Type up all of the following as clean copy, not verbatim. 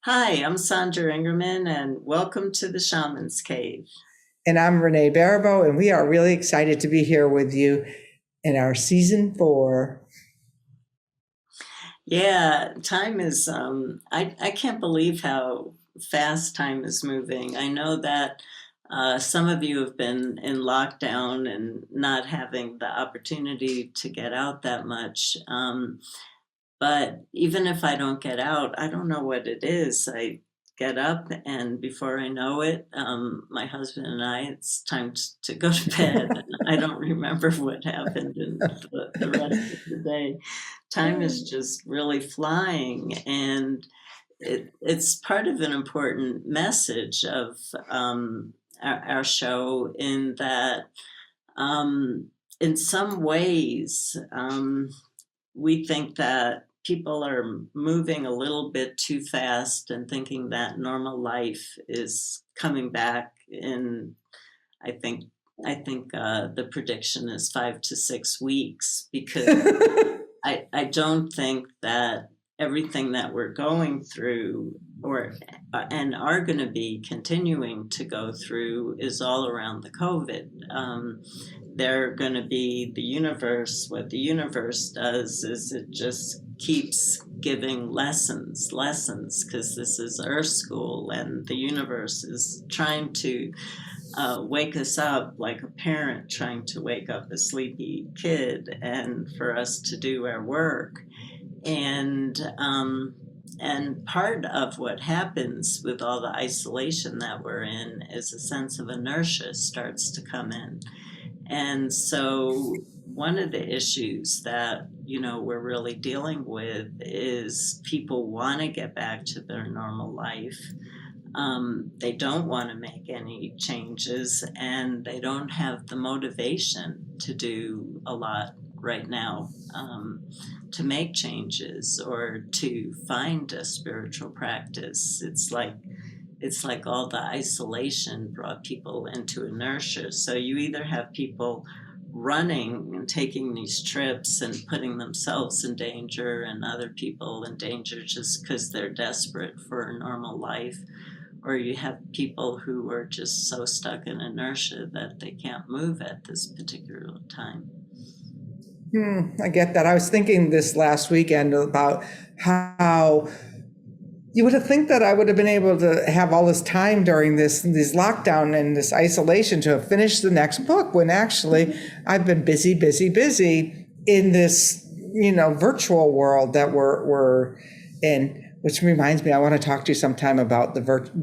Hi, I'm Sandra Ingerman, and welcome to the Shamans Cave. And I'm Renee Baribeau, and we are really excited to be here with you in our season 4. Yeah, time is, I can't believe how fast time is moving. I know that some of you have been in lockdown and not having the opportunity to get out that much. But even if I don't get out, I don't know what it is. I get up, and before I know it, my husband and I, it's time to go to bed. And I don't remember what happened in the rest of the day. Time is just really flying, and it's part of an important message of our show in that, um, in some ways, we think that people are moving a little bit too fast and thinking that normal life is coming back in, I think the prediction is 5 to 6 weeks, because I don't think that everything that we're going through, or and are going to be continuing to go through, is all around the COVID. They're going to be the universe. What the universe does is it just keeps giving lessons, because this is Earth School, and the universe is trying to wake us up like a parent trying to wake up a sleepy kid, and for us to do our work. And part of what happens with all the isolation that we're in is a sense of inertia starts to come in. And so one of the issues that, we're really dealing with is people want to get back to their normal life. They don't want to make any changes, and they don't have the motivation to do a lot right now, to make changes or to find a spiritual practice. It's like all the isolation brought people into inertia. So you either have people running and taking these trips and putting themselves in danger and other people in danger just because they're desperate for a normal life, or you have people who are just so stuck in inertia that they can't move at this particular time. I get that. I was thinking this last weekend about how you would have think that I would have been able to have all this time during this lockdown and this isolation to have finished the next book, when actually I've been busy in this virtual world that we're in. Which reminds me, I want to talk to you sometime about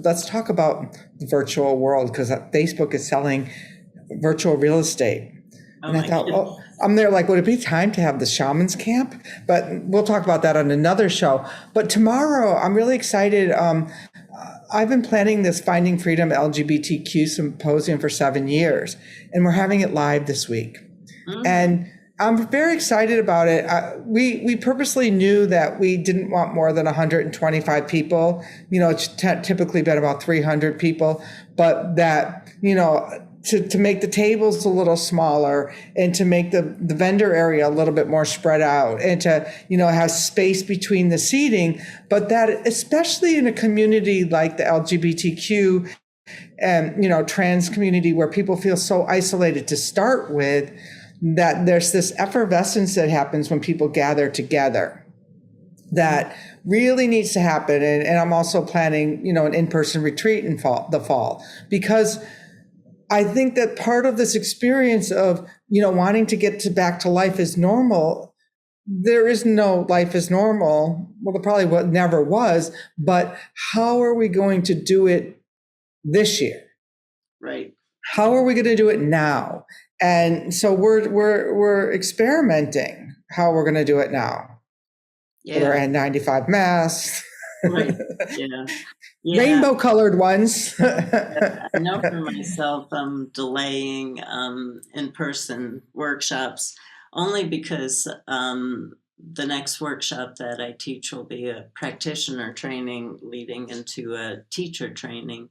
let's talk about the virtual world, because Facebook is selling virtual real estate. Oh And I my thought, goodness. oh, I'm there like, would it be time to have the shamans camp? But we'll talk about that on another show. But tomorrow, I'm really excited. I've been planning this Finding Freedom LGBTQ symposium for 7 years, and we're having it live this week. Mm, And I'm very excited about it. We purposely knew that we didn't want more than 125 people. It's typically been about 300 people, but that, to make the tables a little smaller, and to make the vendor area a little bit more spread out, and to, have space between the seating, but that especially in a community like the LGBTQ and, trans community, where people feel so isolated to start with, that there's this effervescence that happens when people gather together that really needs to happen. And I'm also planning, an in-person retreat in the fall, because I think that part of this experience of, wanting to get back to life as normal, there is no life as normal. Well, there probably never was, but how are we going to do it this year? right. How are we going to do it now? And so we're experimenting how we're going to do it now with our Yeah. N95 masks, Right. Yeah. Yeah. rainbow colored ones. I know for myself, I'm delaying in-person workshops only because the next workshop that I teach will be a practitioner training leading into a teacher training.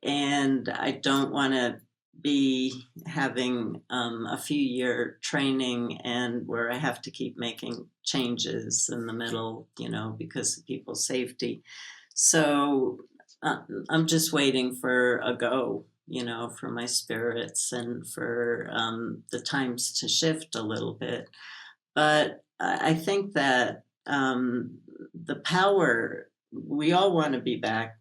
And I don't want to be having a few year training and where I have to keep making changes in the middle, because of people's safety. So I'm just waiting for a go, for my spirits and for the times to shift a little bit. But I think that the power, we all want to be back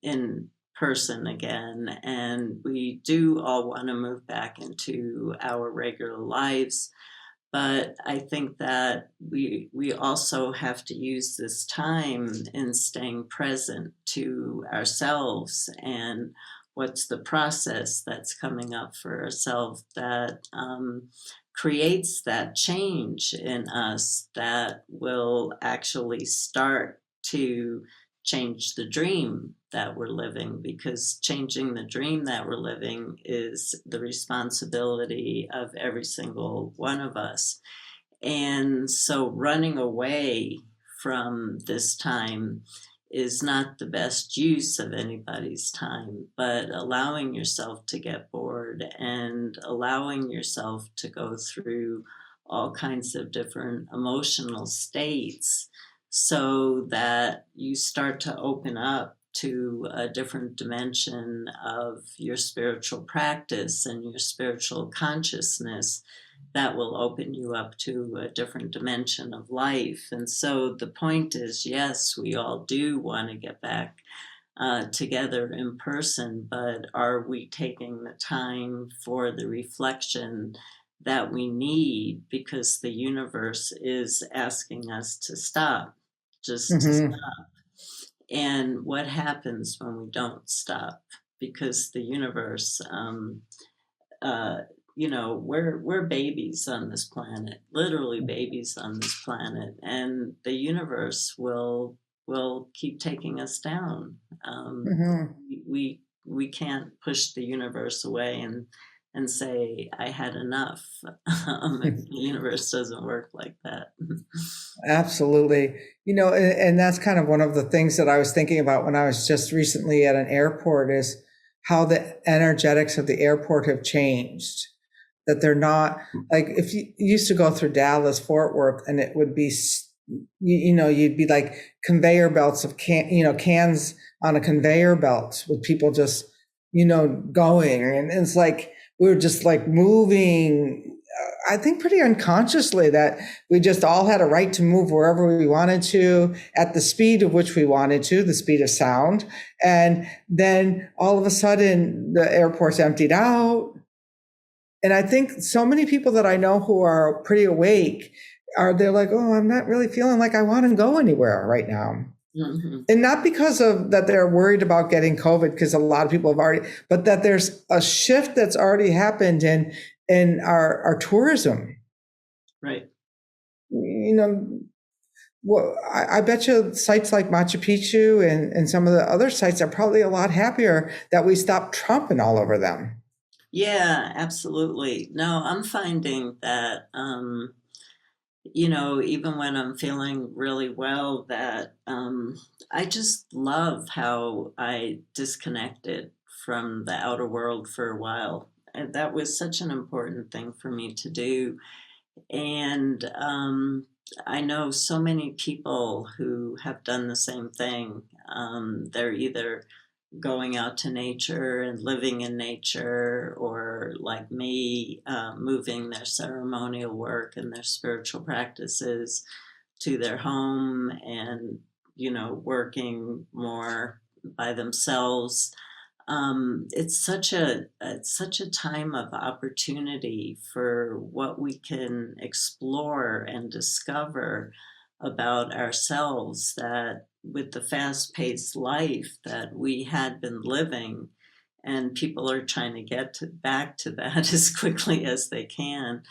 in person again, and we do all want to move back into our regular lives. But I think that we also have to use this time in staying present to ourselves and what's the process that's coming up for ourselves that creates that change in us that will actually start to change the dream that we're living, because changing the dream that we're living is the responsibility of every single one of us. And so running away from this time is not the best use of anybody's time, but allowing yourself to get bored and allowing yourself to go through all kinds of different emotional states so that you start to open up to a different dimension of your spiritual practice and your spiritual consciousness that will open you up to a different dimension of life. And so the point is, yes, we all do want to get back together in person, but are we taking the time for the reflection that we need, because the universe is asking us to stop, just to Hmm. stop. And what happens when we don't stop? Because the universe, uh, we're babies on this planet, literally babies on this planet, and the universe will keep taking us down. Hmm. We can't push the universe away and say I had enough. The universe doesn't work like that. Absolutely. And that's kind of one of the things that I was thinking about when I was just recently at an airport is how the energetics of the airport have changed. That they're not like if you used to go through Dallas, Fort Worth, and it would be, you'd be like conveyor belts of cans on a conveyor belt with people just, going. And it's like we were just like moving, I think pretty unconsciously, that we just all had a right to move wherever we wanted to at the speed of which we wanted to, the speed of sound. And then all of a sudden the airport's emptied out. And I think so many people that I know who are pretty awake they're like, oh, I'm not really feeling like I want to go anywhere right now. Mhm. And not because of that they're worried about getting COVID, because a lot of people have already, but that there's a shift that's already happened in our tourism. Right. You know, well, I bet you sites like Machu Picchu and some of the other sites are probably a lot happier that we stopped trumping all over them. Yeah, absolutely. No, I'm finding that even when I'm feeling really well, that I just love how I disconnected from the outer world for a while. And that was such an important thing for me to do. And I know so many people who have done the same thing. They're either going out to nature and living in nature, or like me, moving their ceremonial work and their spiritual practices to their home and, working more by themselves. It's such a time of opportunity for what we can explore and discover about ourselves, that with the fast-paced life that we had been living, and people are trying to get back to that as quickly as they can.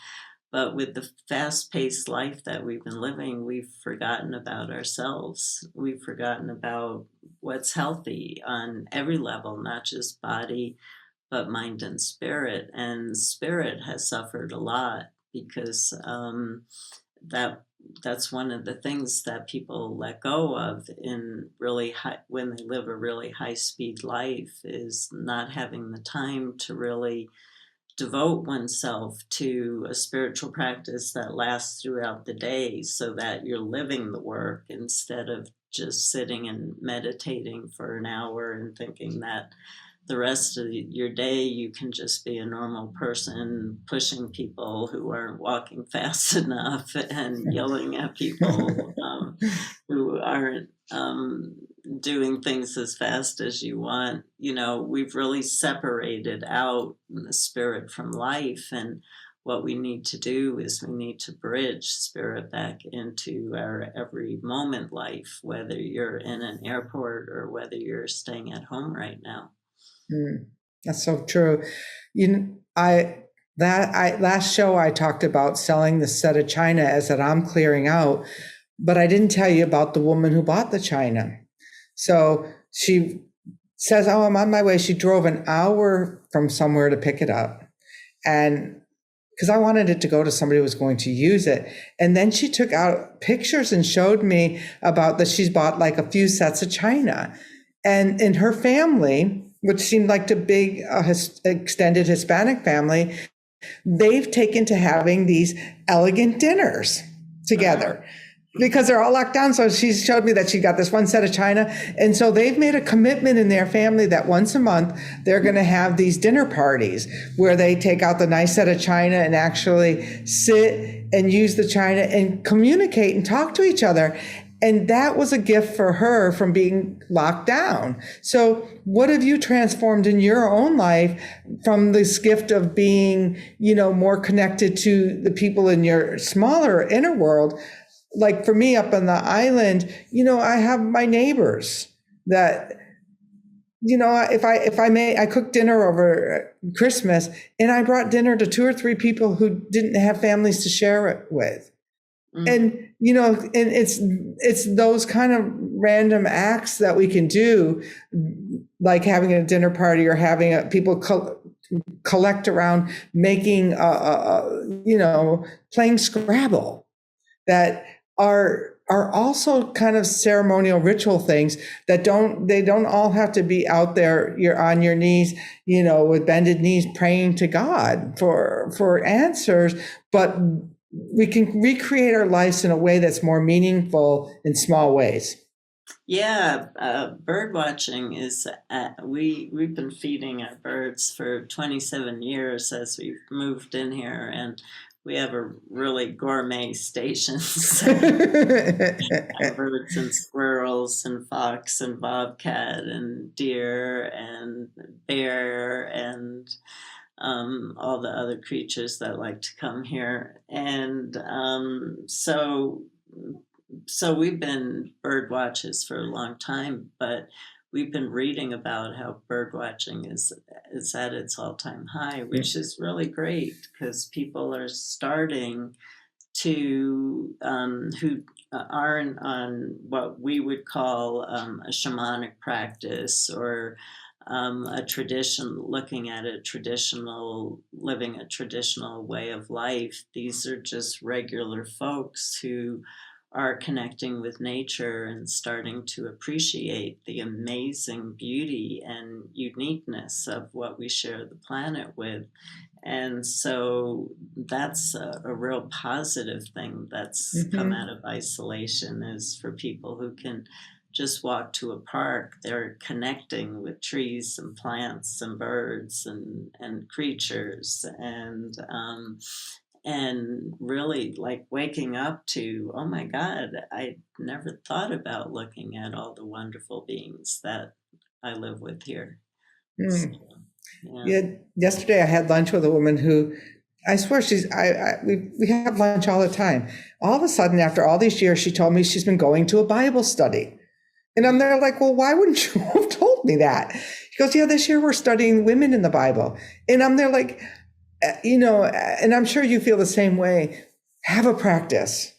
But with the fast-paced life that we've been living, we've forgotten about ourselves. We've forgotten about what's healthy on every level, not just body, but mind and spirit. And spirit has suffered a lot because that that's one of the things that people let go of in really high, when they live a really high speed life, is not having the time to really devote oneself to a spiritual practice that lasts throughout the day so that you're living the work instead of just sitting and meditating for an hour and thinking that the rest of your day you can just be a normal person pushing people who aren't walking fast enough and yelling at people who aren't doing things as fast as you want. We've really separated out the spirit from life, and what we need to do is we need to bridge spirit back into our every moment life, whether you're in an airport or whether you're staying at home right now. That's so true. Last show I talked about selling the set of china as that I'm clearing out, but I didn't tell you about the woman who bought the china. So she says, "Oh, I'm on my way." She drove an hour from somewhere to pick it up, and because I wanted it to go to somebody who was going to use it. And then she took out pictures and showed me about that she's bought like a few sets of china, and in her family, which seemed like a big extended Hispanic family, they've taken to having these elegant dinners together because they're all locked down. So she showed me that she got this one set of china. And so they've made a commitment in their family that once a month, they're going to have these dinner parties where they take out the nice set of china and actually sit and use the china and communicate and talk to each other. And that was a gift for her from being locked down. So what have you transformed in your own life from this gift of being, more connected to the people in your smaller inner world? Like for me up on the island, I have my neighbors that, I cooked dinner over Christmas and I brought dinner to 2 or 3 people who didn't have families to share it with. And, and it's those kind of random acts that we can do, like having a dinner party or having people collect around making, playing Scrabble, that are also kind of ceremonial ritual things that they don't all have to be out there. You're on your knees, with bended knees praying to God for answers, but we can recreate our lives in a way that's more meaningful in small ways. Yeah, bird watching is, we've been feeding our birds for 27 years as we've moved in here, and we have a really gourmet station. So birds and squirrels and fox and bobcat and deer and bear and all the other creatures that like to come here. And so we've been bird watchers for a long time, but we've been reading about how bird watching is at its all-time high, which is really great because people are starting to who aren't on what we would call a shamanic practice or a tradition, looking at living a traditional way of life. These are just regular folks who are connecting with nature and starting to appreciate the amazing beauty and uniqueness of what we share the planet with. And so that's a real positive thing that's come out of isolation, is for people who can just walk to a park, they're connecting with trees and plants and birds and creatures, and really like waking up to, oh my God, I never thought about looking at all the wonderful beings that I live with here. So, yeah. Yesterday I had lunch with a woman who, I swear we have lunch all the time. All of a sudden, after all these years, she told me she's been going to a Bible study. And I'm there like, well, why wouldn't you have told me that? She goes, yeah, this year we're studying women in the Bible. And I'm there like, and I'm sure you feel the same way. Have a practice.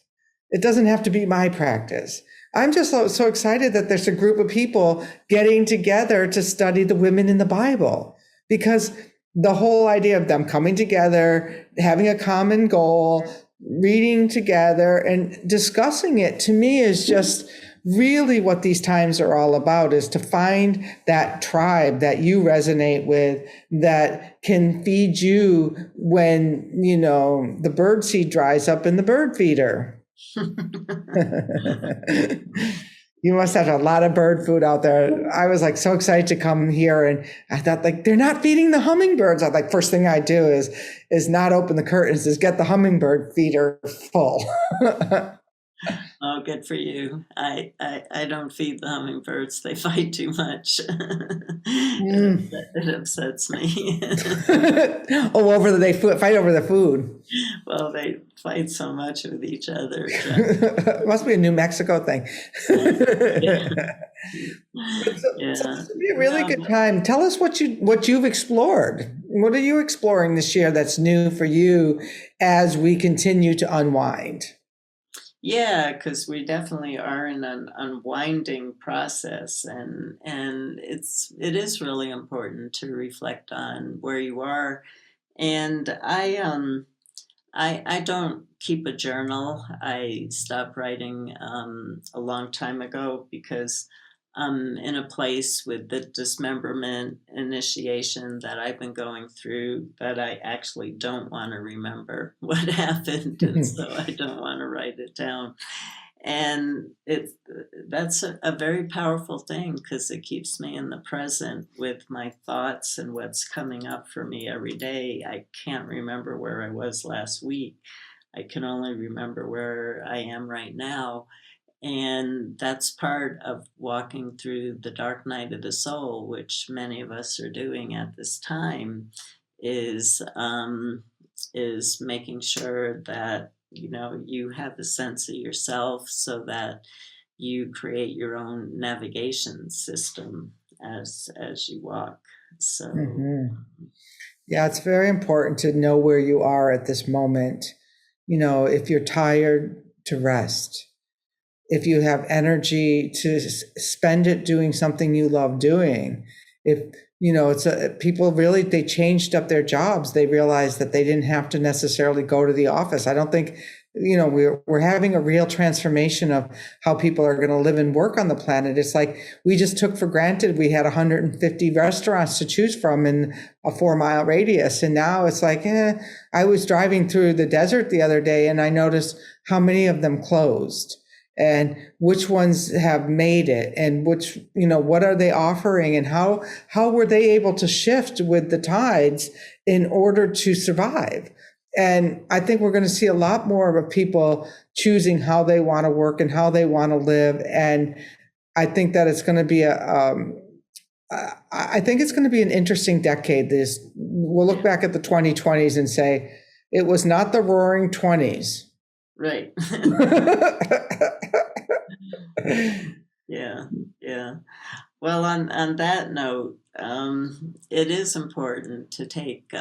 It doesn't have to be my practice. I'm just so excited that there's a group of people getting together to study the women in the Bible, because the whole idea of them coming together, having a common goal, reading together and discussing it, to me is just really what these times are all about, is to find that tribe that you resonate with, that can feed you when, the bird seed dries up in the bird feeder. You must have a lot of bird food out there. I was like so excited to come here, and I thought, like, they're not feeding the hummingbirds. I like, first thing I do is not open the curtains, is get the hummingbird feeder full. Oh, good for you. I don't feed the hummingbirds. They fight too much. It upsets me. They fight over the food. Well, they fight so much with each other. It must be a New Mexico thing. Yeah. So this would be a really good time. Tell us what you've explored. What are you exploring this year that's new for you as we continue to unwind? Yeah, because we definitely are in an unwinding process, and it is really important to reflect on where you are. And I don't keep a journal. I stopped writing a long time ago because I'm in a place with the dismemberment initiation that I've been going through that I actually don't want to remember what happened, and so I don't want to write it down. And that's a very powerful thing because it keeps me in the present with my thoughts and what's coming up for me every day. I can't remember where I was last week. I can only remember where I am right now. And that's part of walking through the dark night of the soul, which many of us are doing at this time, is making sure that you have a sense of yourself so that you create your own navigation system as you walk. So Yeah, it's very important to know where you are at this moment. If you're tired, to rest. If you have energy, to spend it doing something you love doing. If people really, they changed up their jobs. They realized that they didn't have to necessarily go to the office. I don't think, we're having a real transformation of how people are going to live and work on the planet. It's like we just took for granted we had 150 restaurants to choose from in a 4-mile radius. And now it's like, I was driving through the desert the other day and I noticed how many of them closed, and which ones have made it, and which, what are they offering, and how were they able to shift with the tides in order to survive. And I think we're going to see a lot more of people choosing how they want to work and how they want to live. And I think that it's going to be I think it's going to be an interesting decade. We'll look back at the 2020s and say, it was not the roaring 20s. Right. Yeah. Well, on that note, it is important to take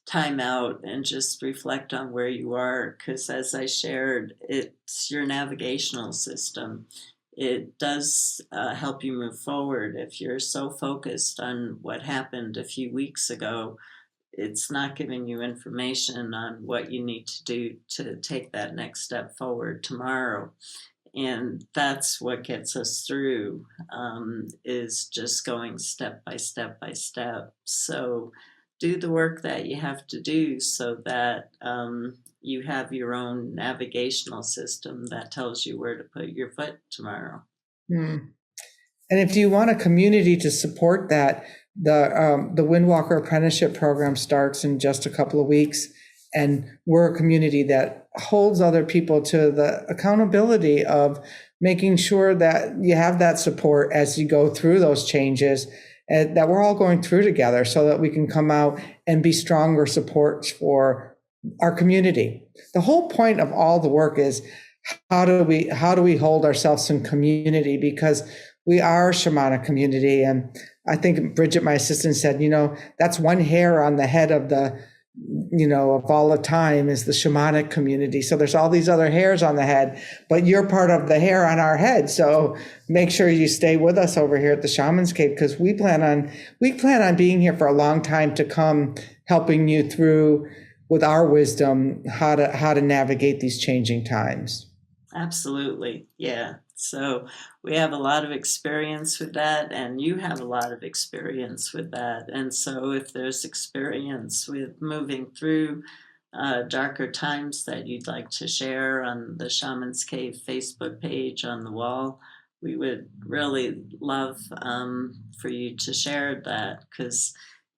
time out and just reflect on where you are, because as I shared, it's your navigational system. It does help you move forward. If you're so focused on what happened a few weeks ago, it's not giving you information on what you need to do to take that next step forward tomorrow. And that's what gets us through, is just going step by step by step. So do the work that you have to do so that you have your own navigational system that tells you where to put your foot tomorrow. And if you want a community to support that, the Windwalker Apprenticeship Program starts in just a couple of weeks. And we're a community that holds other people to the accountability of making sure that you have that support as you go through those changes, and that we're all going through together so that we can come out and be stronger supports for our community. The whole point of all the work is how do we hold ourselves in community, because we are a shamanic community. And I think Bridget, my assistant, said, that's one hair on the head of of all the time is the shamanic community. So there's all these other hairs on the head, but you're part of the hair on our head. So make sure you stay with us over here at the Shamans Cave, because we plan on being here for a long time to come, helping you through with our wisdom how to navigate these changing times. Absolutely. Yeah. So we have a lot of experience with that, and you have a lot of experience with that. And so if there's experience with moving through darker times that you'd like to share on the Shaman's Cave Facebook page on the wall, we would really love for you to share that, because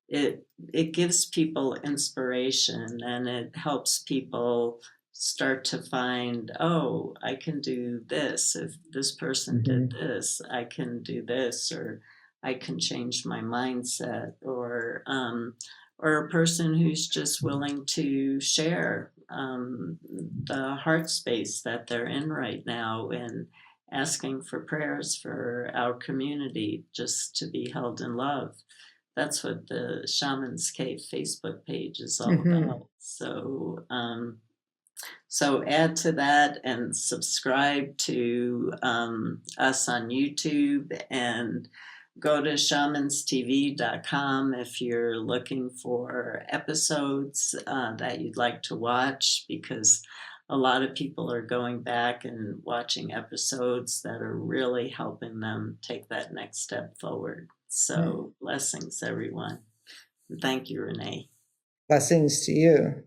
it gives people inspiration, and it helps people start to find, oh, I can do this. If this person did Mhm. this, I can do this, or I can change my mindset, or a person who's just willing to share the heart space that they're in right now, and asking for prayers for our community just to be held in love. That's what the Shaman's Cave Facebook page is all Mhm. about. So add to that and subscribe to us on YouTube, and go to shamanstv.com if you're looking for episodes that you'd like to watch, because a lot of people are going back and watching episodes that are really helping them take that next step forward. So blessings, everyone. Thank you, Renee. Blessings to you.